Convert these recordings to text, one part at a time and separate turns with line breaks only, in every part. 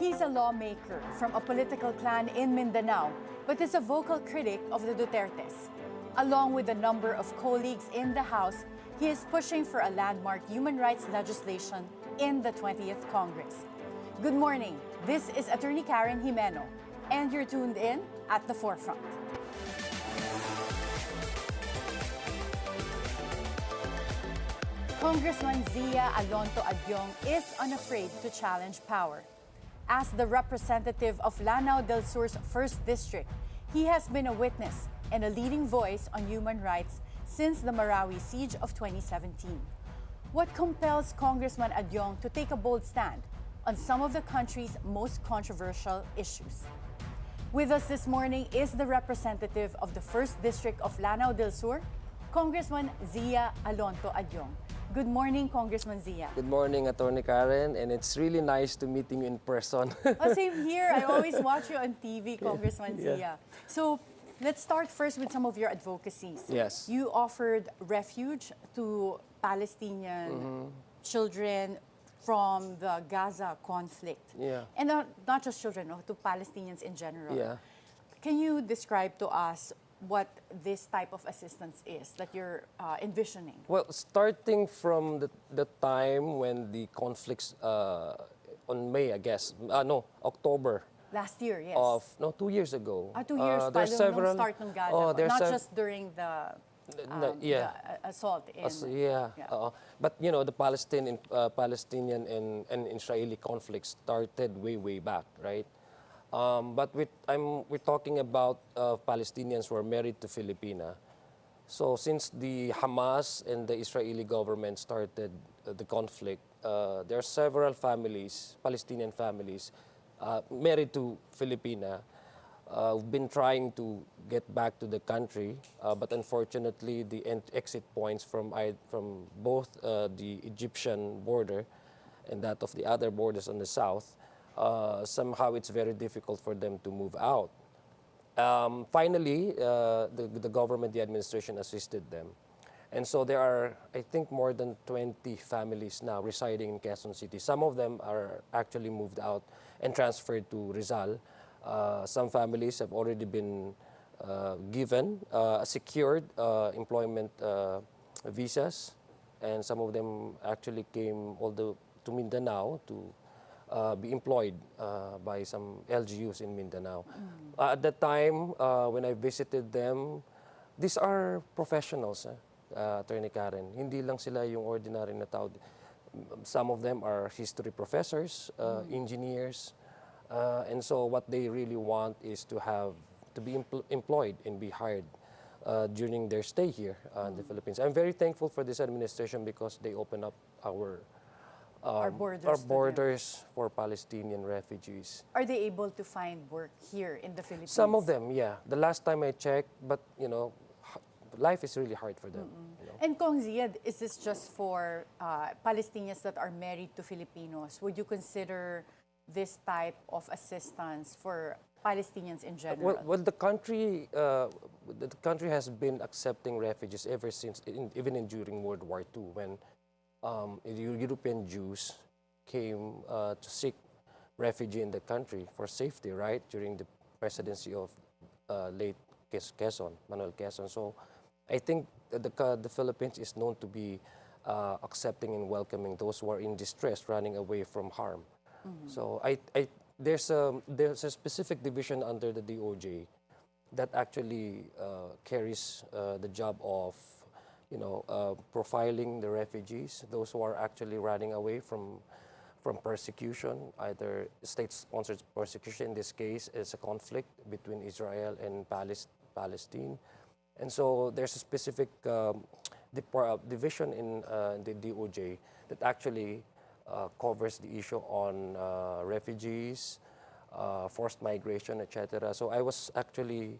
He's a lawmaker from a political clan in Mindanao, but is a vocal critic of the Dutertes. Along with a number of colleagues in the House, he is pushing for a landmark human rights legislation in the 20th Congress. Good morning. This is Attorney Karen Jimeno, and you're tuned in at The Forefront. Congressman Zia Alonto Adiong is unafraid to challenge power. As the representative of Lanao del Sur's 1st District, he has been a witness and a leading voice on human rights since the Marawi siege of 2017. What compels Congressman Adiong to take a bold stand on some of the country's most controversial issues? With us this morning is the representative of the 1st District of Lanao del Sur, Congressman Zia Alonto Adiong. Good morning, Congressman Zia.
Good morning, Attorney Karen, and it's really nice to meeting you in person.
Oh, same here. I always watch you on TV, Congressman Zia. So let's start first with some of your advocacies.
Yes.
You offered refuge to Palestinian children from the Gaza conflict.
Yeah.
And not just children, no, to Palestinians in general.
Yeah.
Can you describe to us what this type of assistance is that you're envisioning?
Well, starting from the time when the conflicts on May, I guess, October.
Last year, yes.
2 years ago.
2 years pa, nung start ng Gaza. Not just during the assault in...
But, you know, the Palestinian and Israeli conflict started way back, right? But we're talking about Palestinians who are married to Filipina. So since the Hamas and the Israeli government started the conflict, there are several families, Palestinian families, married to Filipina, who've been trying to get back to the country, but unfortunately the exit points from both the Egyptian border and that of the other borders on the south, somehow it's very difficult for them to move out. Finally, the government, the administration assisted them. And so there are, I think, more than 20 families now residing in Quezon City. Some of them are actually moved out and transferred to Rizal. Some families have already been given secured employment visas, and some of them actually came to Mindanao to be employed by some LGUs in Mindanao. At the time when I visited them, these are professionals, Attorney Karen. Hindi lang sila yung ordinary na tao. Some of them are history professors, engineers, and so what they really want is to be employed and be hired during their stay here in the Philippines. I'm very thankful for this administration because they open up our borders for Palestinian refugees.
Are they able to find work here in the Philippines?
Some of them, yeah. The last time I checked, but you know, life is really hard for them. You know?
And Kong Zia, is this just for Palestinians that are married to Filipinos? Would you consider this type of assistance for Palestinians in general?
Well, the country has been accepting refugees ever since, even during World War II, when European Jews came to seek refuge in the country for safety, right, during the presidency of late Manuel Quezon. So I think the Philippines is known to be accepting and welcoming those who are in distress, running away from harm. So there's a specific division under the DOJ that actually carries the job of profiling the refugees, those who are actually running away from persecution, either state-sponsored persecution. In this case, it's a conflict between Israel and Palestine. And so there's a specific division in the DOJ that actually covers the issue on refugees, forced migration, etc. So I was actually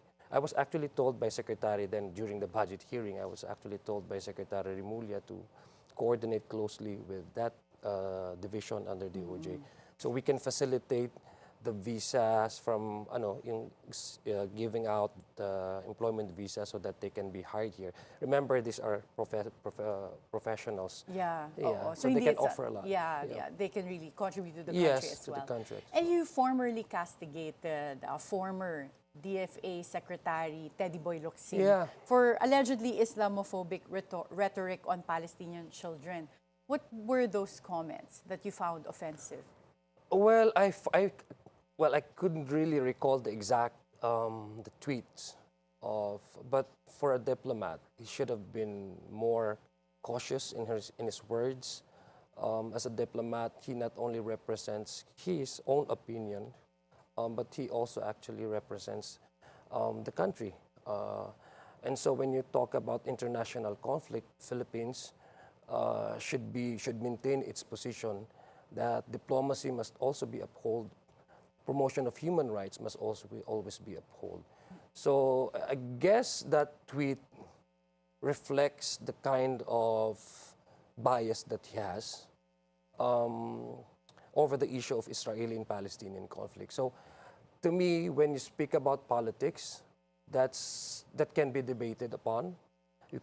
told by Secretary, then during the budget hearing, I was actually told by Secretary Rimulya to coordinate closely with that division under DOJ, so we can facilitate the visas from giving out the employment visa so that they can be hired here. Remember, these are professionals.
Yeah.
Yeah.
So
they
hindi
can
it's
offer a lot.
Yeah, they can really contribute to the
Yes,
country as
to
well.
the country.
And you formerly castigated former DFA Secretary Teddy Boy Locsin
Yeah.
for allegedly Islamophobic rhetoric on Palestinian children. What were those comments that you found offensive?
Well, I couldn't really recall the exact the tweets but for a diplomat, he should have been more cautious in his words. As a diplomat, he not only represents his own opinion, but he also actually represents the country. And so when you talk about international conflict, Philippines should maintain its position that diplomacy must also be upheld, promotion of human rights must also always be upheld. So I guess that tweet reflects the kind of bias that he has over the issue of Israeli and Palestinian conflict. So to me, when you speak about politics, that can be debated upon. We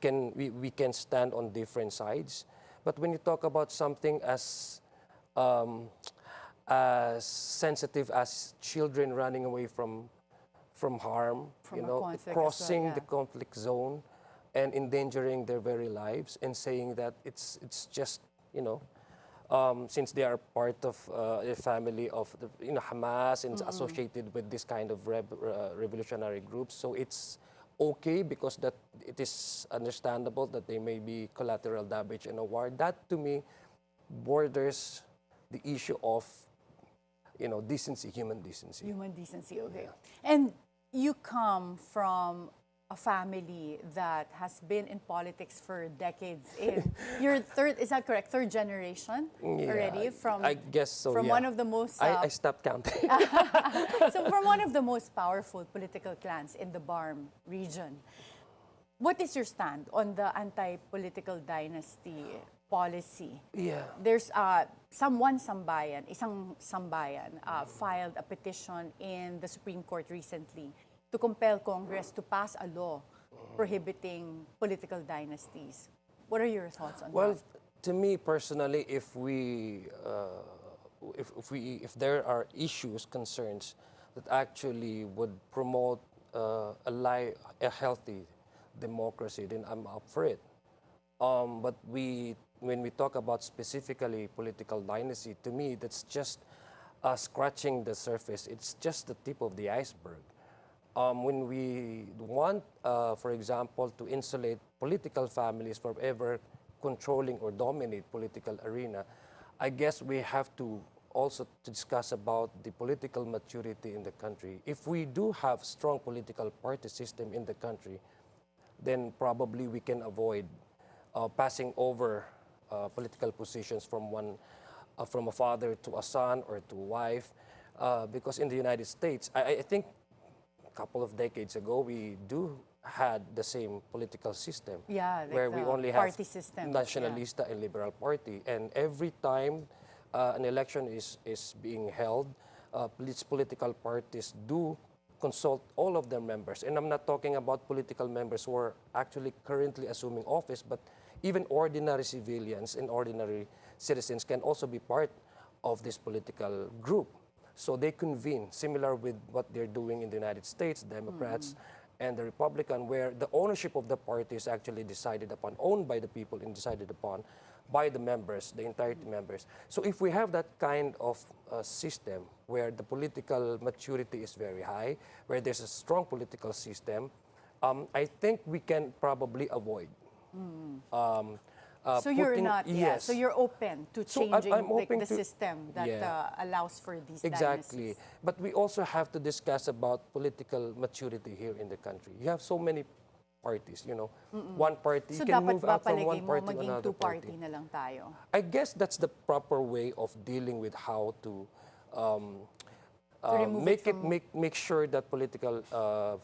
can stand on different sides. But when you talk about something as sensitive as children running away from harm,
From a conflict as well,
crossing
yeah.
the conflict zone and endangering their very lives, and saying that it's just, since they are part of a family of the, Hamas and associated with this kind of revolutionary groups, so it's okay because that it is understandable that they may be collateral damage in a war. That to me borders the issue of decency, human decency.
Human decency, okay. And you come from a family that has been in politics for decades. You're is that correct? Third generation already from
I guess so.
from
Yeah.
one of the most
I stopped counting.
so from one of the most powerful political clans in the Barm region. What is your stand on the anti-political dynasty policy?
Yeah.
There's isang sambayan filed a petition in the Supreme Court recently to compel Congress to pass a law prohibiting political dynasties. What are your thoughts on
Well,
that?
to me personally, if there are issues, concerns that actually would promote a healthy democracy, then I'm up for it. But when we talk about specifically political dynasty, to me, that's just scratching the surface. It's just the tip of the iceberg. When we want, for example, to insulate political families from ever controlling or dominate political arena, I guess we have to also to discuss about the political maturity in the country. If we do have strong political party system in the country, then probably we can avoid passing over political positions from a father to a son or to a wife, because in the United States, I think a couple of decades ago, we had the same political system,
Yeah, like
where we
the
only have
party system,
nationalista and liberal party, and every time an election is being held, these political parties do consult all of their members. And I'm not talking about political members who are actually currently assuming office, but even ordinary civilians and ordinary citizens can also be part of this political group. So they convene, similar with what they're doing in the United States, Democrats and the Republican, where the ownership of the party is actually decided upon, owned by the people and decided upon by the members, the entirety members. So if we have that kind of system where the political maturity is very high, where there's a strong political system, I think we can probably avoid.
So you're not,
yes.
so you're open to
So
changing
I'm open
the
to-
system that
Yeah.
allows for these
Exactly.
dynasties.
But we also have to discuss about political maturity here in the country. You have so many parties, One party,
So
you can
dapat
move
ba
out from
palagay
one
mo
party to
maging
another
two-party
party.
na lang tayo?
I guess that's the proper way of dealing with how to
remove it from-
make sure that political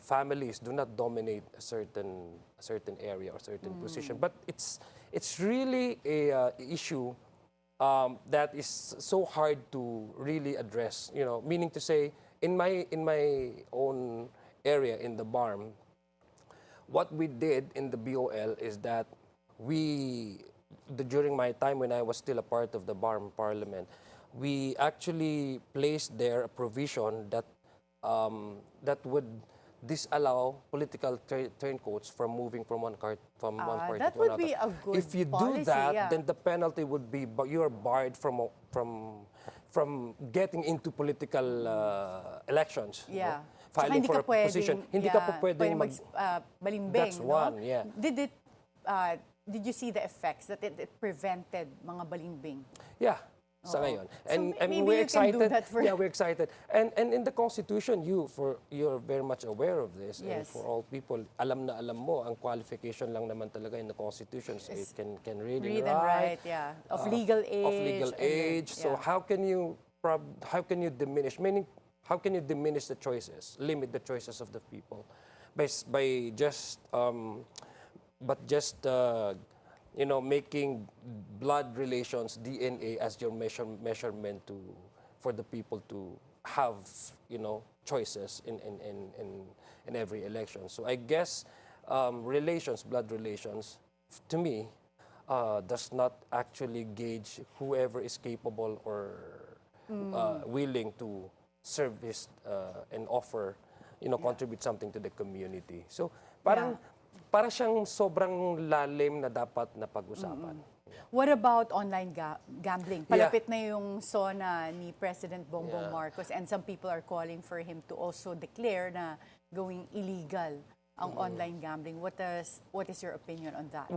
families do not dominate a certain area or certain position. But it's really a issue that is so hard to really address. Meaning to say, in my own area in the BARM, what we did in the BOL is that during my time when I was still a part of the BARM Parliament, we actually placed there a provision that would disallow political turncoats from moving from one party
That
to
would
another.
be a good
If you
policy,
do that,
yeah.
then the penalty would be you are barred from getting into political elections.
Yeah. Tsaka
Filing
hindi
for
ka
a
pwedeng,
position. Hindi ka po pwedeng
balimbing,
That's
no?
one, yeah.
Did you see the effects that it prevented mga balimbing?
Yeah, sa ngayon. And
maybe
we're
you can do
excited.
that for-
Yeah, we're excited. And in the Constitution, you're very much aware of this. And
Yes.
for all people, alam na alam mo, ang qualification lang naman talaga in the Constitution is it can read and write.
Yeah. Of legal age.
Of legal
and then,
age. So
yeah.
how can you diminish? Meaning, how can you diminish the choices, limit the choices of the people, by just making blood relations, DNA, as your measurement for the people to have choices in every election. So I guess blood relations, to me, does not actually gauge whoever is capable or willing to service and offer, contribute something to the community. So parang para siyang sobrang lalim na dapat na pag-usapan.
What about online gambling? Palapit na yung SONA ni President Bongbong Marcos, and some people are calling for him to also declare na going illegal ang online gambling. What is your opinion on that?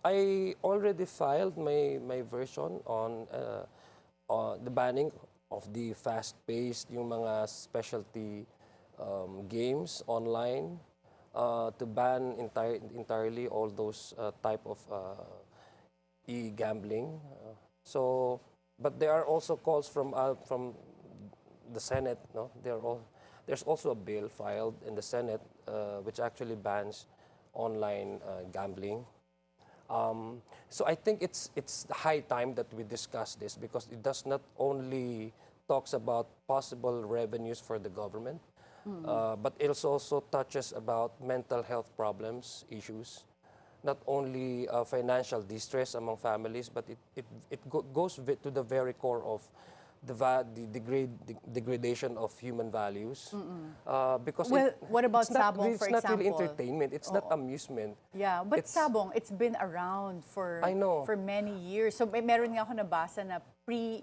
I already filed my version on the banning of the fast-paced, yung mga specialty games online, to ban entirely all those type of e-gambling. But there are also calls from the Senate. No, there's also a bill filed in the Senate which actually bans online gambling. So I think it's high time that we discuss this, because it does not only talks about possible revenues for the government, but it also touches about mental health problems, issues, not only financial distress among families, but it goes to the very core of the degradation of human values. Because
what about Sabong, for
example? It's not really
example?
entertainment. It's not amusement.
Yeah, but Sabong, it's been around for many years. So meron nga ako nabasa na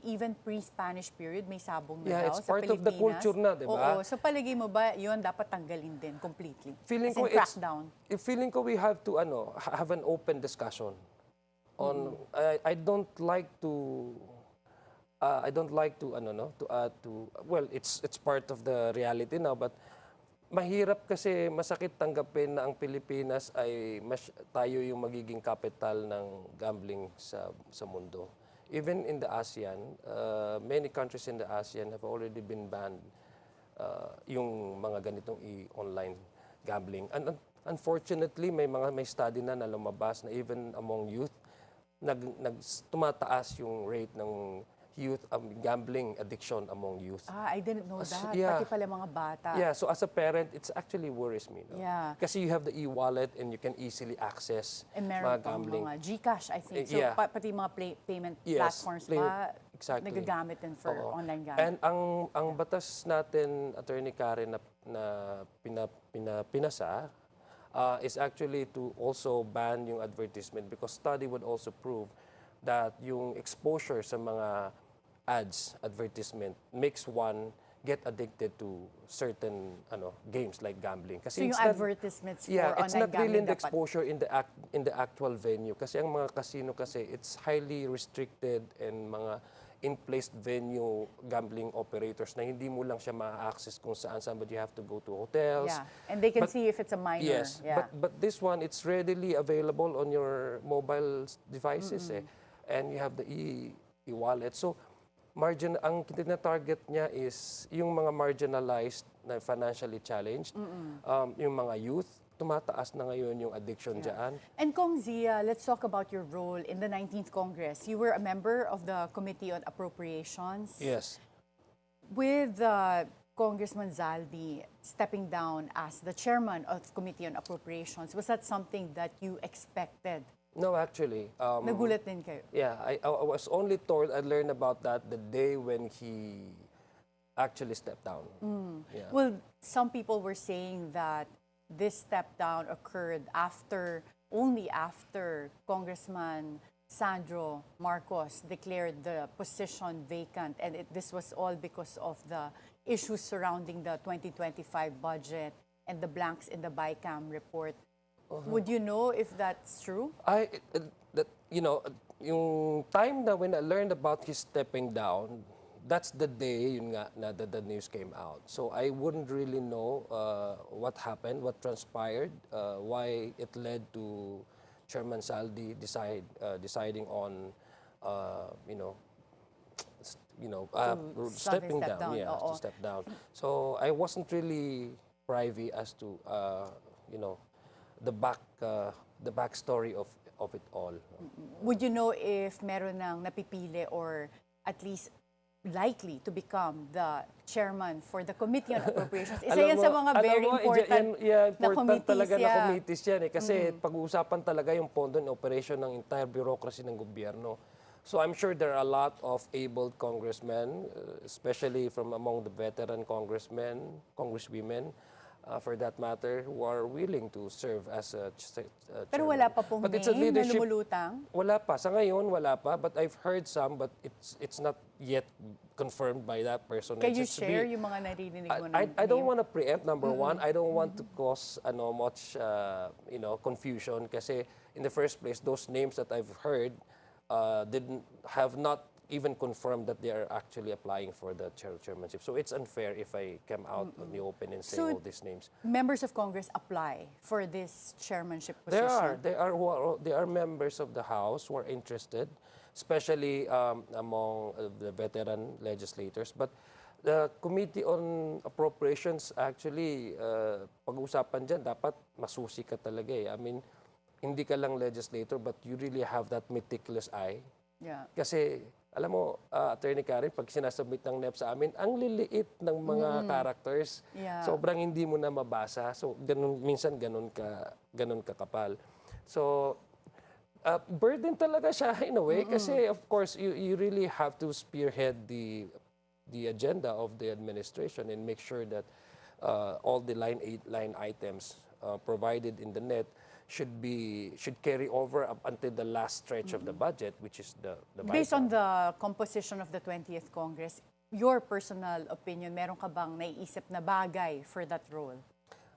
even pre-Spanish period, may Sabong na daw
it's
sa
part of the
Pilipinas.
culture na, di ba?
Oo. So palagay mo ba, yun dapat tanggalin din completely?
Feeling ko
crackdown.
Feeling ko we have to have an open discussion on. I don't like to well, it's part of the reality now, but mahirap kasi masakit tanggapin na ang Pilipinas ay tayo yung magiging capital ng gambling sa mundo. Even in the ASEAN, many countries in the ASEAN have already been banned yung mga ganitong online gambling. And unfortunately, may study na lumabas na even among youth, tumataas yung rate ng youth gambling addiction among youth.
I didn't know that.
Yeah.
Pati pala mga bata.
Yeah, so as a parent, it's actually worries me. No?
Yeah.
Kasi you have the e-wallet and you can easily access
Meron
mga gambling.
mga GCash, I think. So
Yeah.
Pati mga payment platforms
exactly.
nagagamit din for online
And
gambling.
ang batas natin, Attorney Karen, na pinasa, is actually to also ban yung advertisement, because study would also prove that yung exposure sa mga ads, advertisement, makes one get addicted to certain games like gambling. Kasi
So yung advertisements for online
it's not really
gambling
in the
dapat.
exposure in the actual venue. Kasi ang mga casino kasi, it's highly restricted, and mga in-placed venue gambling operators na hindi mo lang siya ma-access kung saan, but you have to go to hotels.
Yeah, and they can see if it's a minor.
Yes,
Yeah.
but this one, it's readily available on your mobile devices, and you have the e-wallet. So, ang tina-target niya is yung mga marginalized na financially challenged, yung mga youth, tumataas na ngayon yung addiction dyan.
And Kong Zia, let's talk about your role in the 19th Congress. You were a member of the Committee on Appropriations.
Yes.
With Congressman Zaldi stepping down as the chairman of Committee on Appropriations, was that something that you expected?
No, actually.
Nagulat din kayo?
Yeah, I was only told, I learned about that the day when he actually stepped down. Yeah.
Well, some people were saying that this step down occurred only after Congressman Sandro Marcos declared the position vacant, and this was all because of the issues surrounding the 2025 budget and the blanks in the BICAM report. Would you know if that's true?
Yung time na when I learned about his stepping down, that's the day yun nga na the news came out. So I wouldn't really know what happened, what transpired, why it led to Chairman Saldi deciding on stepping down. Yeah, to step down. So I wasn't really privy as to the backstory of it all.
Would you know if meron nang napipili or at least likely to become the chairman for the Committee on Appropriations? Isa yan sa mga very important na committees.
Talaga na committees yan. Kasi pag-uusapan talaga yung pondo and operation ng entire bureaucracy ng gobyerno. So I'm sure there are a lot of able congressmen, especially from among the veteran congressmen, congresswomen, for that matter, who are willing to serve as a chairman.
Pero wala pa pong name na lumulutang?
Wala pa. Sa ngayon, wala pa. But I've heard some, but it's not yet confirmed by that person.
Can you share yung mga naririnig mo ng
I don't want to preempt, number one. I don't want to cause much confusion kasi in the first place, those names that I've heard have not even confirmed that they are actually applying for the chairmanship. So it's unfair if I come out on the open and say all these names.
Members of Congress apply for this chairmanship position?
There are members of the House who are interested, especially among the veteran legislators. But the Committee on Appropriations actually, pag-usapan dyan, dapat masusi ka talaga eh. I mean, hindi ka lang legislator, but you really have that meticulous eye.
Yeah.
Kasi, alam mo, Attorney Karen, pag sinasubmit ng NEP sa amin, ang liliit ng mga characters.
Yeah.
Sobrang hindi mo na mabasa. So, minsan ganun ka kapal. So, burden talaga siya in a way. Kasi, of course, you really have to spearhead the agenda of the administration and make sure that all the line items provided in the NET should carry over up until the last stretch of the budget, which is the
Based on the composition of the 20th Congress, your personal opinion, meron ka bang naiisip na bagay for that role?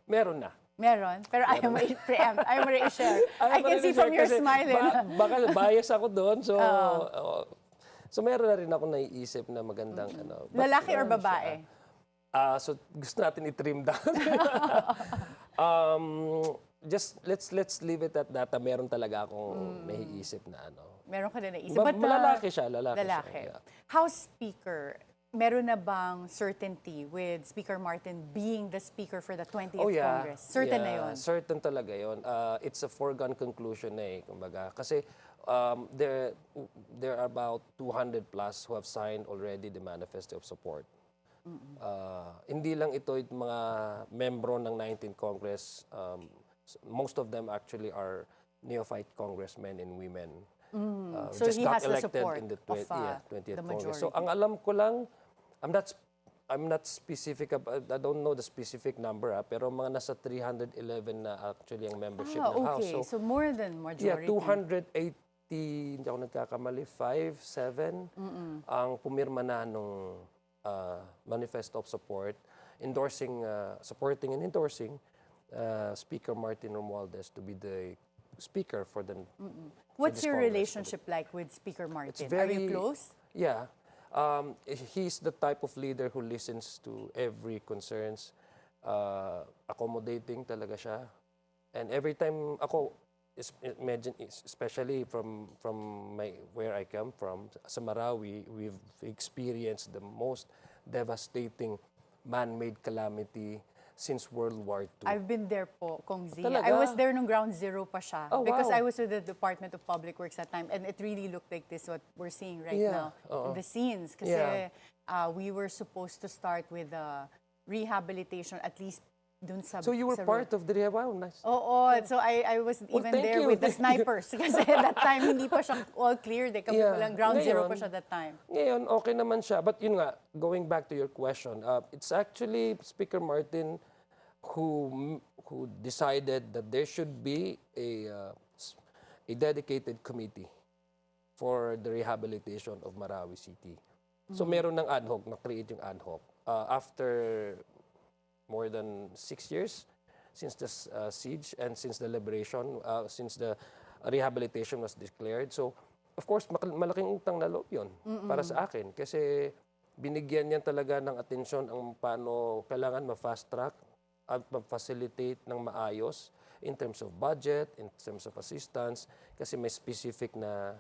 Meron na.
Meron? Pero ayaw mo i-preempt, ayaw mo i-share. I can see from your smile.
Baka bias ako doon, so so meron na rin ako naiisip na magandang
Lalaki or babae?
So gusto natin i-trim down. Just let's leave it at that. Meron talaga akong naiisip na
Meron ka na naisip.
Lalaki siya.
Yeah. House Speaker, meron na bang certainty with Speaker Martin being the Speaker for the 20th Congress? Certain na yun?
Certain talaga yun. It's a foregone conclusion na kumbaga. Kasi there are about 200 plus who have signed already the manifesto of support. Hindi lang ito yung mga membro ng 19th Congress. Most of them actually are neophyte congressmen and women.
So
just
he
got
has the
elected
support
in the
of
20th
the
Congress.
majority.
So ang alam ko lang, I'm not specific about, I don't know the specific number pero mga nasa 311 na actually ang membership ng House.
So more than majority.
Yeah, 280, hindi ako nagkakamali, 7 ang pumirma na nung manifesto of support, supporting and endorsing Speaker Martin Romualdez to be the Speaker for the
What's your relationship like with Speaker Martin? Are you close?
Yeah. He's the type of leader who listens to every concerns, accommodating talaga siya. And every time imagine, especially from where I come from, sa Marawi, we've experienced the most devastating man-made calamity since World War II.
I've been there po, Kong Zia.
Talaga?
I was there nung ground zero pa siya.
Oh,
because
wow.
I was with the Department of Public Works at that time. And it really looked like this, what we're seeing right
Yeah,
now. The scenes. Kasi we were supposed to start with rehabilitation, at least dun sa...
So you were part of the rehab? Wow, nice.
Oo. So I was even
thank
there
you,
with the
thank you.
snipers. Kasi that time, hindi pa siya all clear. Kami pa lang, ground zero pa siya that time.
Ngayon, okay naman siya. But yun nga, going back to your question, it's actually Speaker Martin who decided that there should be a dedicated committee for the rehabilitation of Marawi City. So meron ng ad hoc, na-create yung ad hoc. After more than 6 years since the siege and since the liberation, since the rehabilitation was declared. So, of course, malaking utang na loob yun para sa akin. Kasi binigyan niya talaga ng atensyon ang paano kailangan ma-fast track at ma-facilitate ng maayos in terms of budget, in terms of assistance, kasi may specific na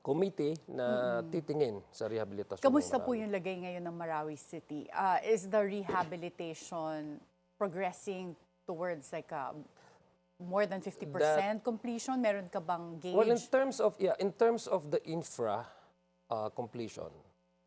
committee na titingin sa rehabilitasyon.
Kamusta po yung lagay ngayon ng Marawi City? Is the rehabilitation progressing towards like more than 50% completion? Meron ka bang gauge?
Well, in terms of the infra completion,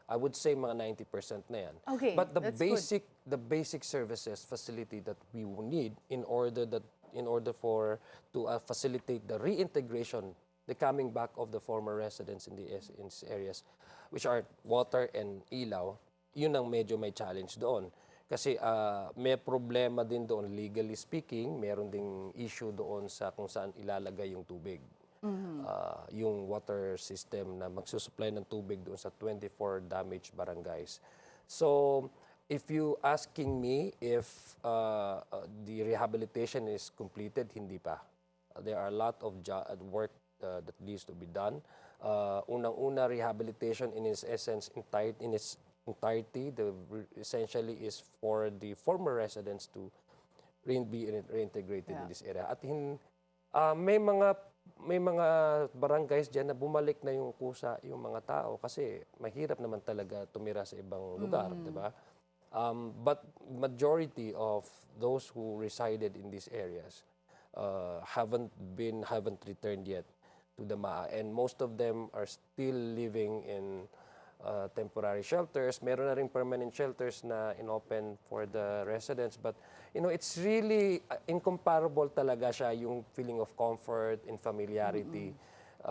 I would say mga 90% na yan.
Okay,
but the
basic
services facility that we will need in order to facilitate the reintegration, the coming back of the former residents in these areas, which are water and ilaw, yun ang medyo may challenge doon. Kasi may problema din doon, legally speaking, meron ding issue doon sa kung saan ilalagay yung tubig. Yung water system na magsusupply ng tubig doon sa 24 damaged barangays. So, if you asking me if the rehabilitation is completed, hindi pa. There are a lot of work that needs to be done. Unang-una, rehabilitation in its essence, in its entirety, essentially is for the former residents to be reintegrated in this area. At may mga barangays diyan na bumalik na yung kusa yung mga tao kasi mahirap naman talaga tumira sa ibang lugar, di ba? But majority of those who resided in these areas haven't returned yet to the MAA, and most of them are still living in temporary shelters. Meron na rin permanent shelters na inopen for the residents, but you know, it's really incomparable talaga siya, yung feeling of comfort and familiarity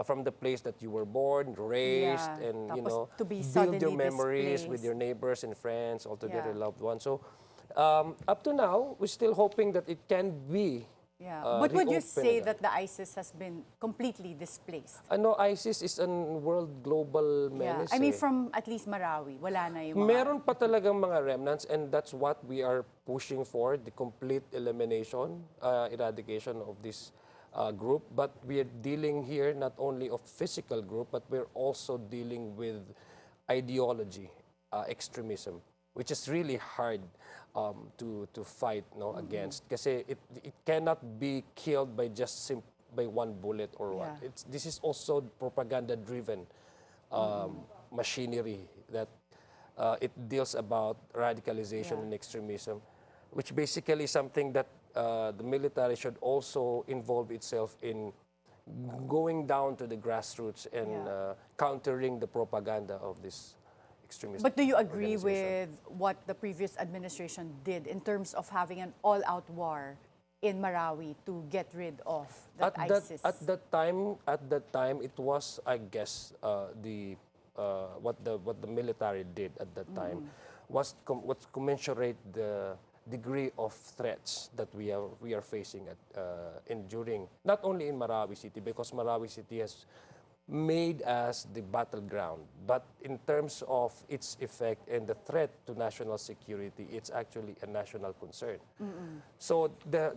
from the place that you were born, raised, and you know,
to be
build your
suddenly
memories
displaced
with your neighbors and friends, altogether
Yeah.
loved ones. So up to now, we're still hoping that it can be
But would you
reopened
say
agad.
that the ISIS has been completely displaced?
Ano, ISIS is an world global menace.
I mean,
eh.
from at least Marawi, wala na yung mga...
Meron pa talagang mga remnants, and that's what we are pushing for, the complete elimination, eradication of this group. But we are dealing here not only of physical group, but we're also dealing with ideology, extremism, which is really hard to fight against. Kasi it cannot be killed by just by one bullet or what. This is also propaganda-driven machinery that it deals about radicalization and extremism, which basically is something that the military should also involve itself in going down to the grassroots and countering the propaganda of this extremist.
But do you agree with what the previous administration did in terms of having an all-out war in Marawi to get rid of that ISIS?
At that time, it was, I guess, what the military did at that time was commensurate the degree of threats that we are facing during not only in Marawi City, because Marawi City has made as the battleground, but in terms of its effect and the threat to national security, it's actually a national concern. So ang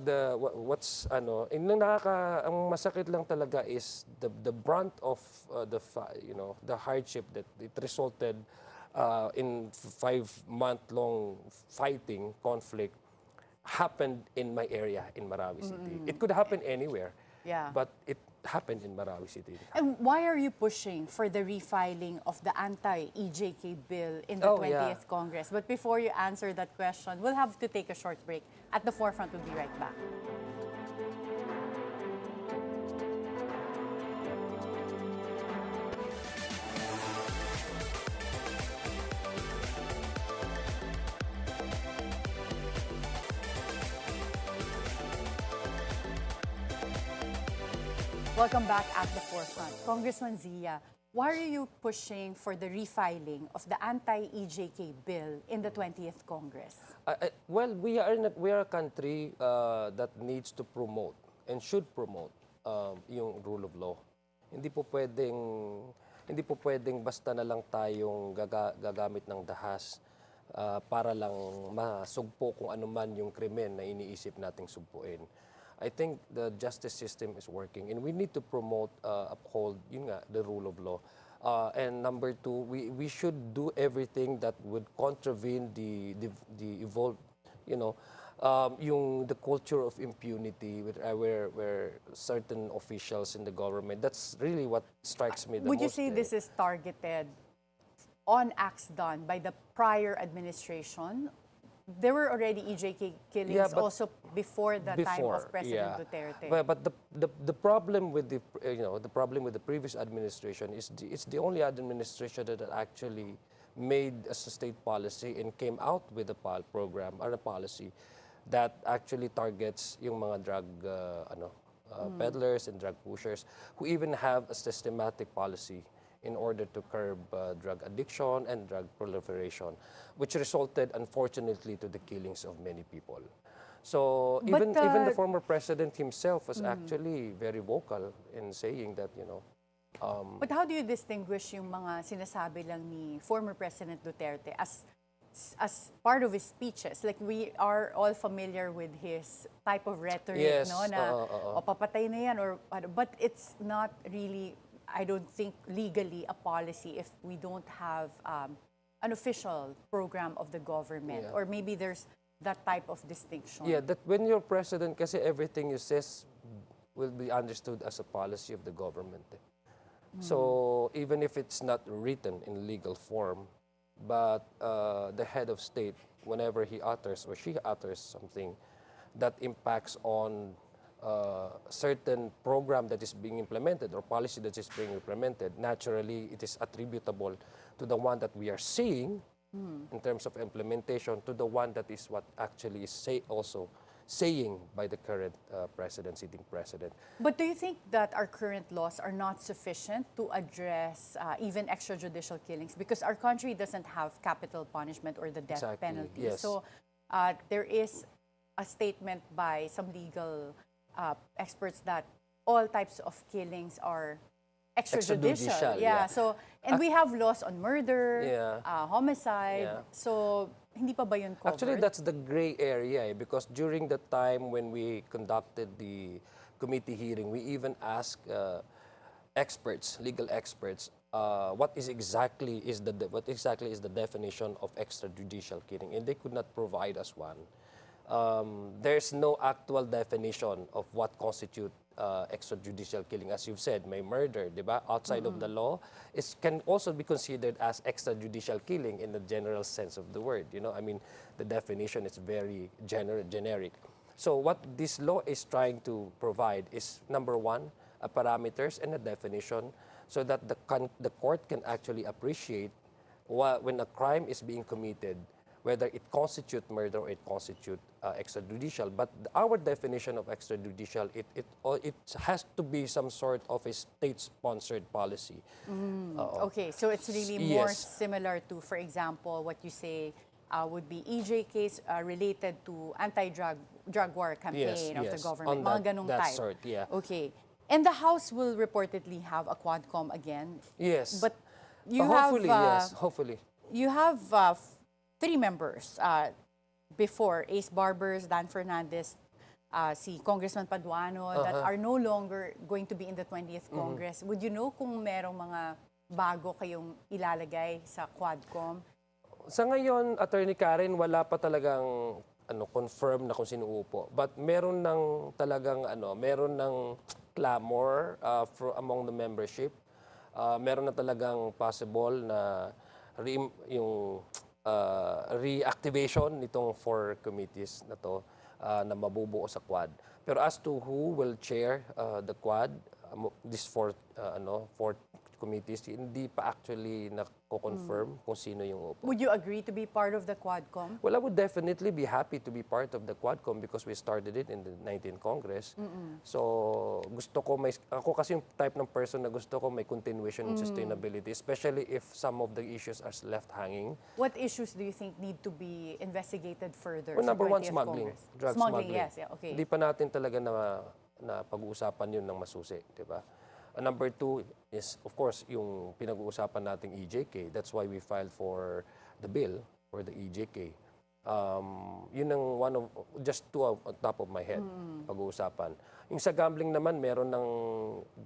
masakit lang talaga is the brunt of the hardship that it resulted in 5-month-long fighting conflict happened in my area in Marawi City. It could happen anywhere, but happened in Marawi City.
And why are you pushing for the refiling of the anti-EJK bill in the
Oh,
20th Congress? But before you answer that question, we'll have to take a short break. At the forefront, we'll be right back. Welcome back at the forefront. Congressman Zia, why are you pushing for the refiling of the anti-EJK bill in the 20th Congress?
Well, we are a country that needs to promote and should promote yung rule of law. Hindi po pwedeng basta na lang tayong gagamit ng dahas para lang masugpo kung ano man yung krimen na iniisip nating sugpuin. I think the justice system is working, and we need to promote, uphold, yun nga, the rule of law. And number two, we should do everything that would contravene the evolved, the culture of impunity where certain officials in the government. That's really what strikes me the most.
Would you say this is targeted on acts done by the prior administration? There were already EJK killings also before the time of President Duterte.
But the problem with the previous administration is it's the only administration that actually made a state policy and came out with a program or a policy that actually targets yung mga drug peddlers and drug pushers who even have a systematic policy in order to curb drug addiction and drug proliferation, which resulted, unfortunately, to the killings of many people. So even the former president himself was actually very vocal in saying that,
But how do you distinguish yung mga sinasabi lang ni former President Duterte as part of his speeches? Like, we are all familiar with his type of rhetoric,
yes,
no? Na, o papatay na yan, but it's not really, I don't think, legally a policy if we don't have an official program of the government. Or maybe there's that type of distinction.
Yeah, that when you're president, kasi everything you says will be understood as a policy of the government. So even if it's not written in legal form, but the head of state, whenever he utters or she utters something that impacts on certain program that is being implemented or policy that is being implemented, naturally it is attributable to the one that we are seeing in terms of implementation, to the one that is what actually is saying by the current sitting president.
But do you think that our current laws are not sufficient to address even extrajudicial killings? Because our country doesn't have capital punishment or the death penalty.
Yes.
So there is a statement by some legal experts that all types of killings are extrajudicial.
Yeah.
So, and we have laws on murder, homicide.
Yeah.
So, hindi pa ba yun covered?
Actually, that's the gray area because during the time when we conducted the committee hearing, we even asked legal experts, what exactly is the definition of extrajudicial killing, and they could not provide us one. There's no actual definition of what constitutes extrajudicial killing. As you've said, may murder, diba? Outside of the law, it can also be considered as extrajudicial killing in the general sense of the word. I mean, the definition is very generic. So what this law is trying to provide is, number one, a parameters and a definition so that the court can actually appreciate when a crime is being committed, whether it constitutes murder or it constitutes extrajudicial. But our definition of extrajudicial, it has to be some sort of a state-sponsored policy.
Okay, so it's really more similar to, for example, what you say would be EJKs related to anti-drug war campaign of the government. Mga ganong
that
type.
sort, yeah.
Okay. And the House will reportedly have a Quadcom again.
Yes.
But you
hopefully,
have...
yes, hopefully.
You have 3 members before, Ace Barbers, Dan Fernandez, si Congressman Paduano, that are no longer going to be in the 20th Congress. Would you know kung merong mga bago kayong ilalagay sa Quadcom?
Sa ngayon, Attorney Karen, wala pa talagang confirm na kung sino upo. But meron ng talagang clamor among the membership. Meron na talagang possible na yung reactivation nitong 4 committees na to na mabubuo sa Quad. Pero as to who will chair the Quad, these 4 committees, hindi pa actually nako-confirm kung sino yung upo.
Would you agree to be part of the Quadcom?
Well, I would definitely be happy to be part of the Quadcom because we started it in the 19th Congress. So, gusto ko ako kasi yung type ng person na gusto ko may continuation in sustainability, especially if some of the issues are left hanging.
What issues do you think need to be investigated further?
Well,
sa
number 1,
20th
smuggling.
Congress?
Drug
Smuggling,
smuggling.
yes, yeah, okay.
Hindi pa natin talaga na pag-uusapan yun ng masusi, di ba? Number 2 is, of course, yung pinag-uusapan nating EJK. That's why we filed for the bill for the EJK. Yun ang just 2 on top of my head, pag-uusapan. Yung sa gambling naman, meron ng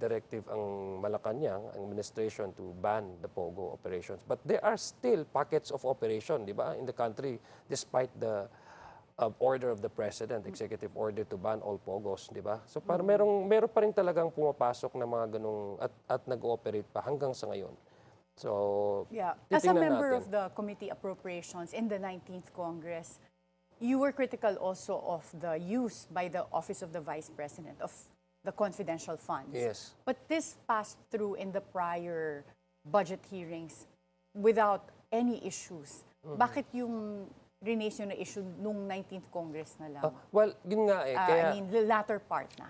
directive ang Malacanang administration to ban the POGO operations. But there are still pockets of operation, di ba, in the country, despite the order of the President, executive order to ban all POGOs, di ba? So para meron pa rin talagang pumapasok na mga ganung at nag-ooperate pa hanggang sa ngayon. So,
yeah. As a member
natin.
of the Committee Appropriations in the 19th Congress, you were critical also of the use by the Office of the Vice President of the confidential funds.
Yes.
But this passed through in the prior budget hearings without any issues. Bakit yung rinaise yun na issue nung 19th Congress na lang?
Well, yun nga eh. Kaya,
I mean, the latter part na.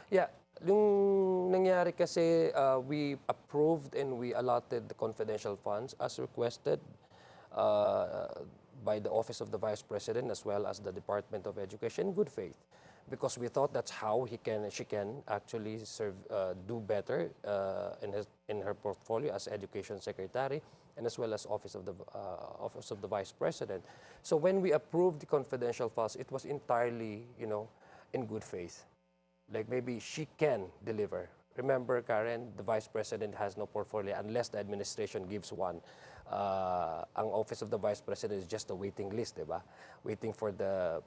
Yeah. Yung nangyari kasi, we approved and we allotted the confidential funds as requested by the Office of the Vice President as well as the Department of Education in good faith. Because we thought that's how she can actually do better in her portfolio as Education Secretary and as well as Office of the Vice President. So when we approved the confidential funds, it was entirely, in good faith. Like maybe she can deliver. Remember, Karen, the Vice President has no portfolio unless the administration gives one. Ang Office of the Vice President is just a waiting list, diba? Waiting for the,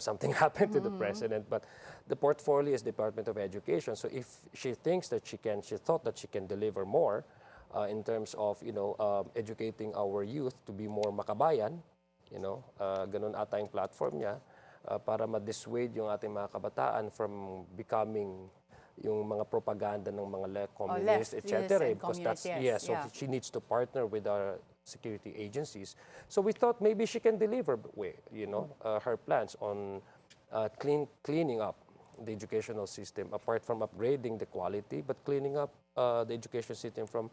something happened to the President. But the portfolio is Department of Education. So if she thinks that she thought that she can deliver more, in terms of educating our youth to be more makabayan, ganun ata yung platform niya para ma-dissuade yung ating mga kabataan from becoming yung mga propaganda ng mga communists, etc. Because so she needs to partner with our security agencies. So we thought maybe she can deliver, her plans on cleaning up the educational system, apart from upgrading the quality, but cleaning up the education system from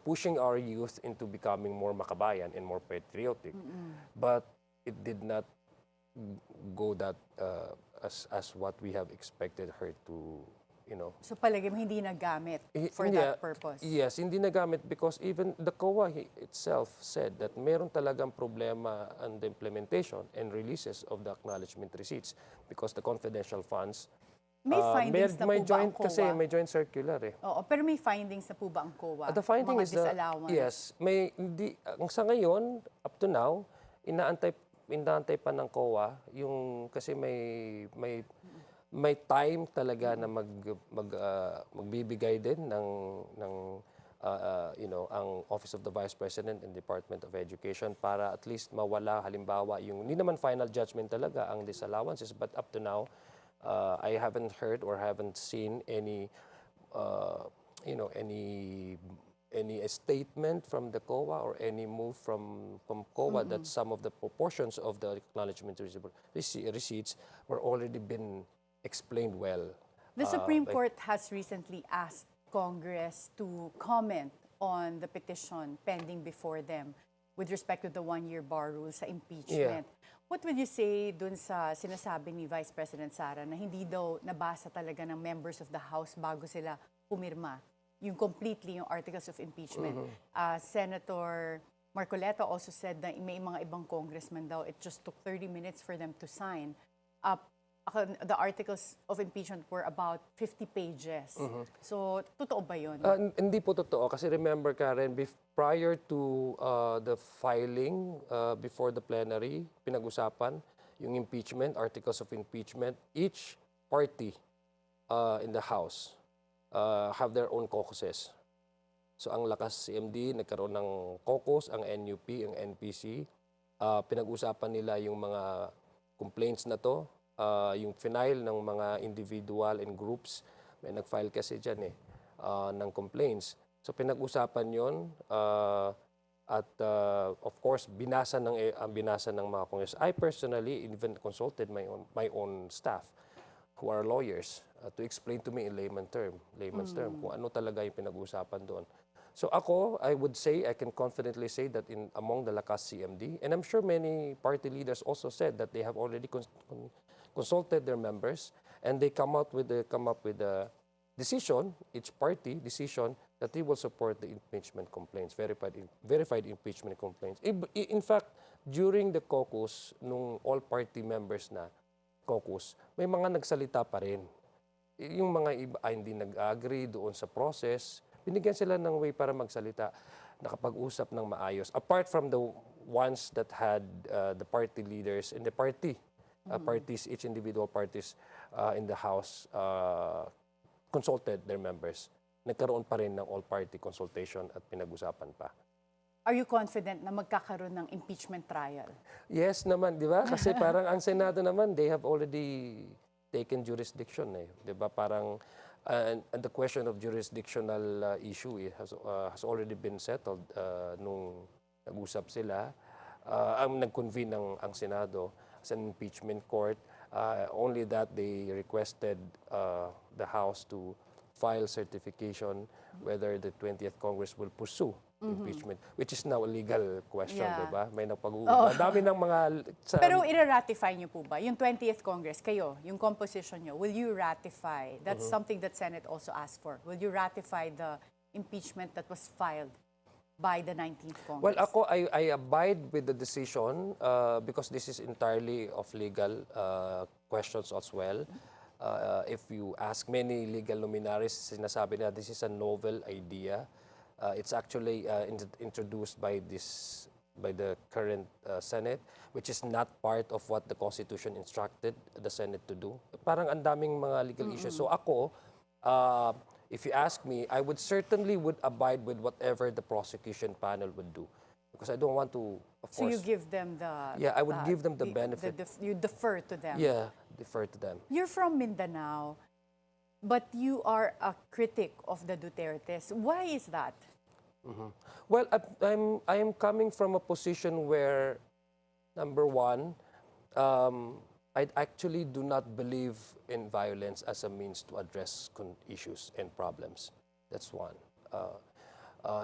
pushing our youth into becoming more makabayan and more patriotic. But it did not go that as what we have expected her to,
So palagi mo hindi nagamit for that purpose?
Yes, hindi nagamit because even the COA itself said that meron talagang problema on the implementation and releases of the acknowledgement receipts because the confidential funds
may findings na po ba ang COA?
Kasi may joint circular eh.
Oo, pero may findings na po ba ang COA?
The finding
mga
is
disallowance?
Yes, sa ngayon, up to now, inaantay pa ng COA yung kasi may time talaga na magbibigay din ng ang Office of the Vice President and Department of Education para at least mawala halimbawa yung hindi naman final judgment talaga ang disallowances, but up to now I haven't heard or haven't seen any any statement from the COA or any move from COA that some of the proportions of the acknowledgement receipts were already been explained well.
The Supreme Court has recently asked Congress to comment on the petition pending before them with respect to the one-year bar rule sa impeachment. What would you say dun sa sinasabi ni Vice President Sara na hindi daw nabasa talaga ng members of the House bago sila pumirma? Yung completely, yung articles of impeachment. Senator Marcoleta also said na may mga ibang congressman daw, it just took 30 minutes for them to sign. The articles of impeachment were about 50 pages. So, totoo ba yun?
Hindi po totoo. Kasi remember, Karen, prior to the filing before the plenary, pinag-usapan yung impeachment, articles of impeachment, each party in the House have their own caucuses. So ang Lakas CMD, nagkaroon ng caucus, ang NUP, ang NPC. Pinag-usapan nila yung mga complaints na to, yung final ng mga individual and groups. May nag-file kasi dyan ng complaints. So pinag-usapan yon at of course binasa ng mga Congress. I personally even consulted my own staff who are lawyers to explain to me in layman's term kung ano talaga yung pinag-usapan doon. So ako, I would say, I can confidently say that among the Lakas CMD, and I'm sure many party leaders also said that they have already consulted their members, and they come up with a decision, each party decision, that they will support the impeachment complaints, verified impeachment complaints. In fact, during the caucus, nung all party members na caucus, may mga nagsalita pa rin. Yung mga iba ay hindi nag-agree doon sa process, binigyan sila ng way para magsalita, nakapag-usap ng maayos. Apart from the ones that had the party leaders in the parties, each individual parties in the House consulted their members. Nagkaroon pa rin ng all-party consultation at pinag-usapan pa.
Are you confident na magkakaroon ng impeachment trial?
Yes naman, di ba? Kasi parang ang Senado naman, they have already taken jurisdiction. Di ba? Parang and the question of jurisdictional issue has already been settled nung nag-usap sila. Ang nag-convene ang Senado as an impeachment court. Only that they requested the House to file certification whether the 20th Congress will pursue impeachment, which is now a legal question, diba? May nagpag-uupa. Dami ng mga...
Pero i-ratify niyo po ba? Yung 20th Congress, kayo, yung composition niyo, will you ratify? That's something that Senate also asked for. Will you ratify the impeachment that was filed by the 19th Congress?
Well, ako, I abide with the decision because this is entirely of legal questions as well. If you ask many legal luminaries, sinasabi na this is a novel idea. It's actually introduced by the current Senate, which is not part of what the Constitution instructed the Senate to do. Parang ang daming mga legal issues. So ako, if you ask me, I would certainly abide with whatever the prosecution panel would do. Because I don't want to, of course...
So you give them the...
Yeah, I would give them the benefit.
You defer to them.
Yeah, defer to them.
You're from Mindanao, but you are a critic of the Dutertes. Why is that?
Well, I am coming from a position where, number one, I actually do not believe in violence as a means to address issues and problems. That's one.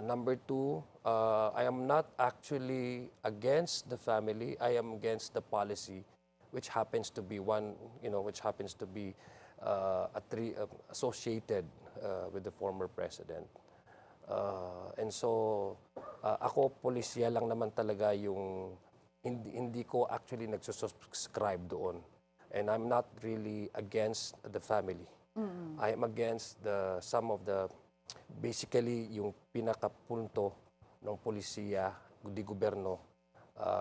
Number two, I am not actually against the family. I am against the policy, which happens to be associated with the former president. And so, ako, polisiya lang naman talaga yung hindi ko actually nagsusubscribe doon. And I'm not really against the family. I am against some of the, basically, yung pinakapunto ng polisiya, di gobyerno,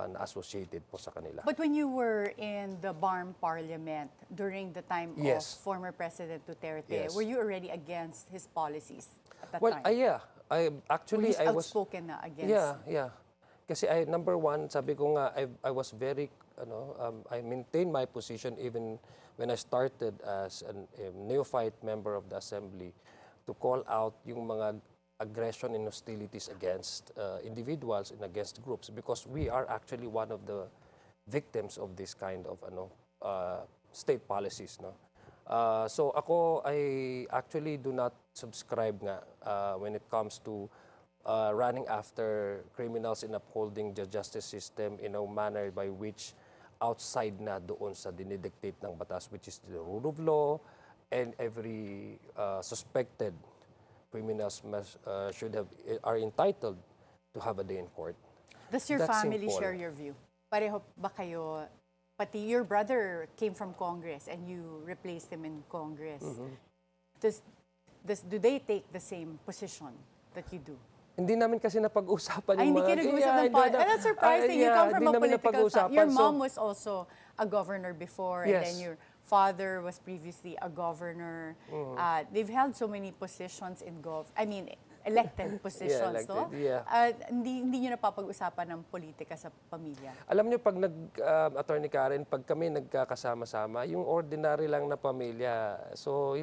na associated po sa kanila.
But when you were in the BARM Parliament during the time of former President Duterte, were you already against his policies at that time?
Yeah. I was
outspoken na against.
Yeah. Kasi number one, sabi ko nga, I was very, I maintained my position even when I started as a neophyte member of the Assembly to call out yung mga aggression and hostilities against individuals and against groups because we are actually one of the victims of this kind of state policies. No? So ako, I actually do not subscribe nga when it comes to running after criminals and upholding the justice system in a manner by which outside na doon sa dinidictate ng batas, which is the rule of law, and every suspected criminals are entitled to have a day in court.
Does your family share your view? Pareho ba kayo? Pati your brother came from Congress and you replaced him in Congress. Do they take the same position that you do?
Hindi namin kasi napag-usapan yung mga...
Hindi kayo nag-usap ng that's surprising. You come from a political family. Your mom was also a governor before, and then your father was previously a governor. They've held so many positions in elected positions,
elected,
no?
yeah.
Hindi nyo napapag-usapan ng politika sa pamilya.
Alam niyo, pag Attorney Karen, pag kami nagkakasama-sama, yung ordinary lang na pamilya, so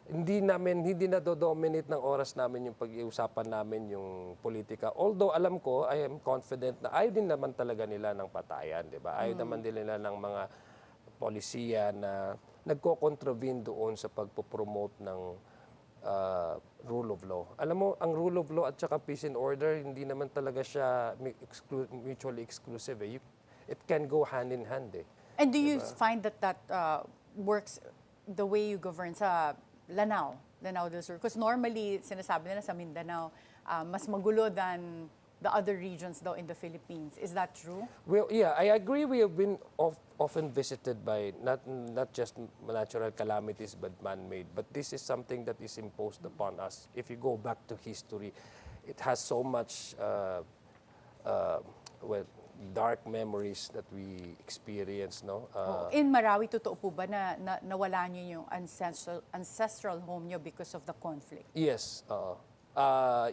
hindi na dominate ng oras namin yung pag-iusapan namin yung politika. Although alam ko, I am confident na ayaw din naman talaga nila ng patayan, di ba? Ayaw naman din nila ng mga polisiya na nagko-contravene doon sa pagpopromote ng rule of law. Alam mo, ang rule of law at saka peace and order, hindi naman talaga siya mutually exclusive. It can go hand in hand.
And do you find that works the way you govern sa Lanao del Sur? Because normally, sinasabi nila sa Mindanao, mas magulo than the other regions daw in the Philippines. Is that true?
Well, yeah, I agree. We have been often visited by not just natural calamities but man-made. But this is something that is imposed upon us. If you go back to history, it has so much dark memories that we experience, no?
In Marawi, totoo po ba na nawala niyo yung ancestral home niyo because of the conflict?
Yes.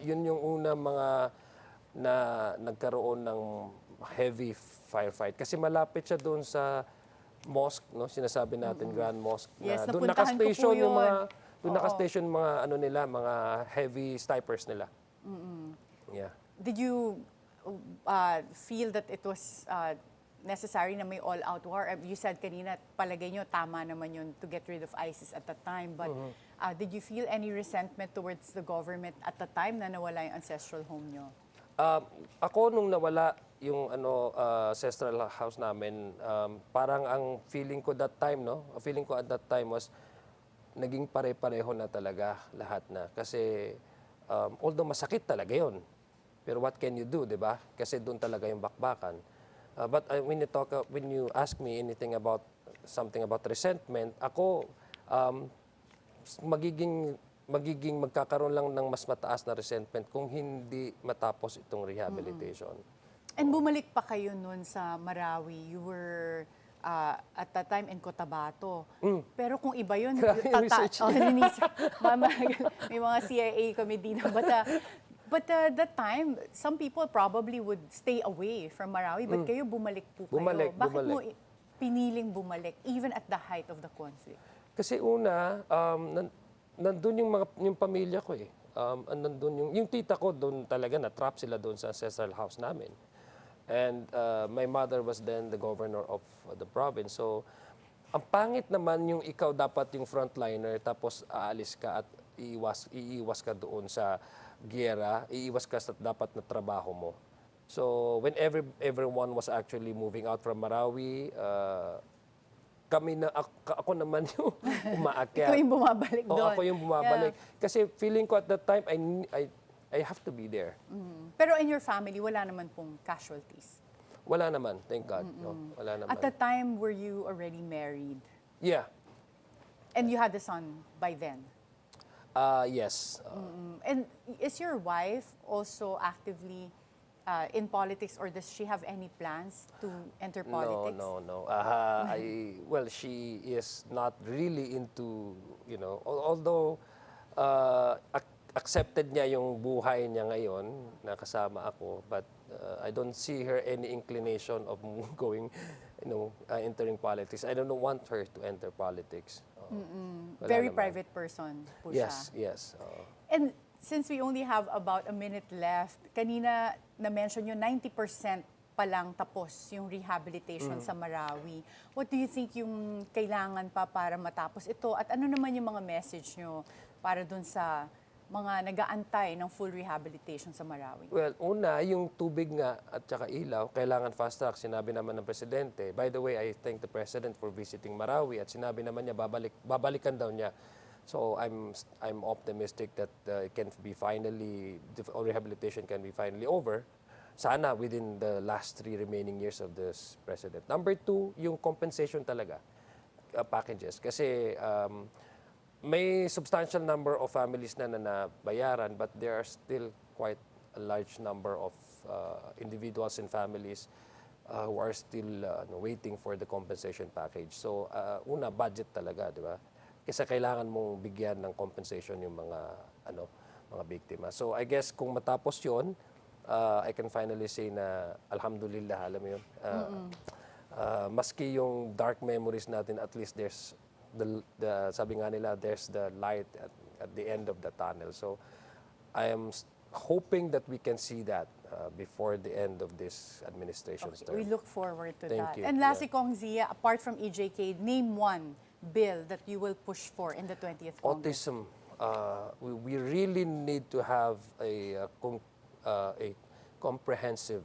Yun yung una mga na nagkaroon ng heavy firefight. Kasi malapit siya doon sa mosque, no? Sinasabi natin Grand Mosque.
Yes,
doon
napuntahan ko
naka-station
po
yung mga
yun.
doon naka-station mga ano nila, mga heavy snipers nila. Yeah.
Did you feel that it was necessary na may all-out war? You said kanina, palagay nyo, tama naman yun to get rid of ISIS at the time. But did you feel any resentment towards the government at the time na nawala yung ancestral home nyo?
Ako nung nawala yung ancestral house namin, parang ang feeling ko that time, no? Feeling ko at that time was naging pare-pareho na talaga lahat na. Kasi although masakit talaga yon, pero what can you do, di ba? Kasi doon talaga yung bakbakan. But when you ask me anything about something about resentment, ako magkakaroon lang ng mas mataas na resentment kung hindi matapos itong rehabilitation.
And bumalik pa kayo nun sa Marawi. You were at that time in Cotabato. Pero kung iba yun, may mga CIA kami din. But that time, some people probably would stay away from Marawi. But kayo bumalik po kayo. Bakit mo piniling bumalik even at the height of the conflict?
Kasi una, nandun yung pamilya ko eh. Nandun yung tita ko doon talaga na-trap sila doon sa ancestral house namin. And my mother was then the governor of the province. So, ang pangit naman yung ikaw dapat yung frontliner tapos aalis ka at iiwas ka doon sa giyera, iiwas ka sa dapat na trabaho mo. So, when everyone was actually moving out from Marawi, ako naman yung umaakyat.
Ikaw yung bumabalik doon.
Ako yung bumabalik. Yeah. Kasi feeling ko at that time, I have to be there.
Pero in your family, wala naman pong casualties?
Wala naman, thank God. No, wala naman.
At the time, were you already married?
Yeah.
And you had a son by then?
Yes.
And is your wife also actively in politics, or does she have any plans to enter politics?
No. Well, she is not really into, although accepted niya yung buhay niya ngayon na kasama ako, but I don't see her any inclination of going, entering politics. I don't want her to enter politics.
Very naman. Private person po siya.
Yes.
And since we only have about a minute left, kanina na-mention nyo 90% pa lang tapos yung rehabilitation sa Marawi. What do you think yung kailangan pa para matapos ito? At ano naman yung mga message nyo para dun sa mga nag-aantay ng full rehabilitation sa Marawi?
Well, una, yung tubig nga at saka ilaw, kailangan fast track. Sinabi naman ng Presidente. By the way, I thank the President for visiting Marawi at sinabi naman niya babalikan daw niya. So I'm optimistic that it can be finally, the rehabilitation can be finally over. Sana within the last 3 remaining years of this President. Number 2, yung compensation talaga, packages. Kasi may substantial number of families na nabayaran, but there are still quite a large number of individuals and families who are still waiting for the compensation package. So, una, budget talaga, di ba? Kasi kailangan mong bigyan ng compensation yung mga biktima. So, I guess kung matapos yun, I can finally say na alhamdulillah, alam mo yun. Maski yung dark memories natin, at least there's sabi nga nila, there's the light at the end of the tunnel. So, I am hoping that we can see that before the end of this administration's term.
We look forward to
Thank
that.
you.
And lastly, Kong Zia, apart from EJK, name one bill that you will push for in the 20th Congress.
Autism. We really need to have a comprehensive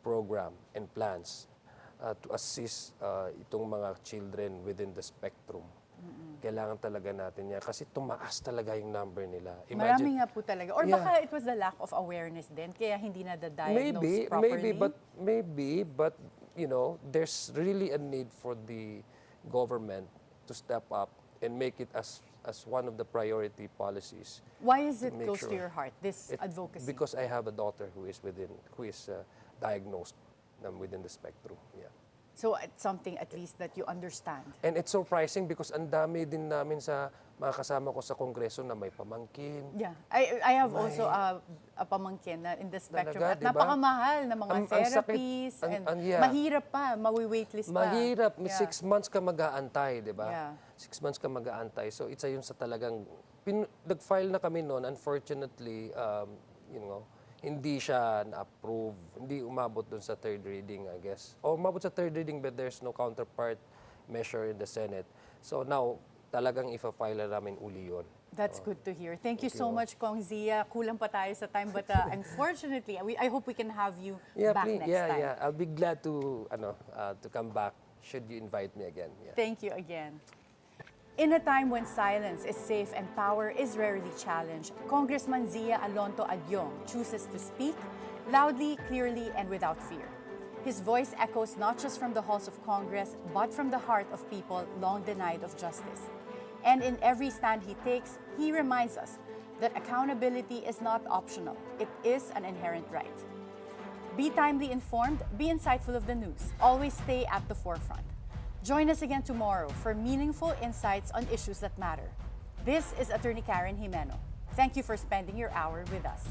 program and plans to assist itong mga children within the spectrum. Kailangan talaga natin yan kasi tumaas talaga yung number nila.
Marami nga po talaga. Or baka it was the lack of awareness din, kaya hindi na diagnose properly.
Maybe, but you know, there's really a need for the government to step up and make it as one of the priority policies.
Why is it close to your heart, this advocacy?
Because I have a daughter who is diagnosed within the spectrum. Yeah.
So it's something at least that you understand.
And it's surprising because ang dami din namin sa mga kasama ko sa Kongreso na may pamangkin.
Yeah. I have also a pamangkin na in the spectrum.
Talaga,
At
diba?
napakamahal na mga therapies.
Ang sakit.
And mahirap pa, mawi-waitlist pa.
Mahirap. 6 months ka mag-aantay, di ba?
Yeah.
6 months ka mag-aantay. So it's yun sa talagang, nag-file na kami noon. Unfortunately, hindi siya na-approve. Hindi umabot dun sa third reading, I guess. O umabot sa third reading but there's no counterpart measure in the Senate. So now, talagang ifa-file na namin uli yun.
That's good to hear. Thank you so much, Kong Zia. Kulang pa tayo sa time, but unfortunately, I hope we can have you back next time.
Yeah. I'll be glad to come back should you invite me again. Yeah.
Thank you again. In a time when silence is safe and power is rarely challenged, Congressman Zia Alonto Adiong chooses to speak loudly, clearly, and without fear. His voice echoes not just from the halls of Congress, but from the heart of people long denied of justice. And in every stand he takes, he reminds us that accountability is not optional. It is an inherent right. Be timely informed, be insightful of the news. Always stay at the forefront. Join us again tomorrow for meaningful insights on issues that matter. This is Attorney Karen Jimeno. Thank you for spending your hour with us.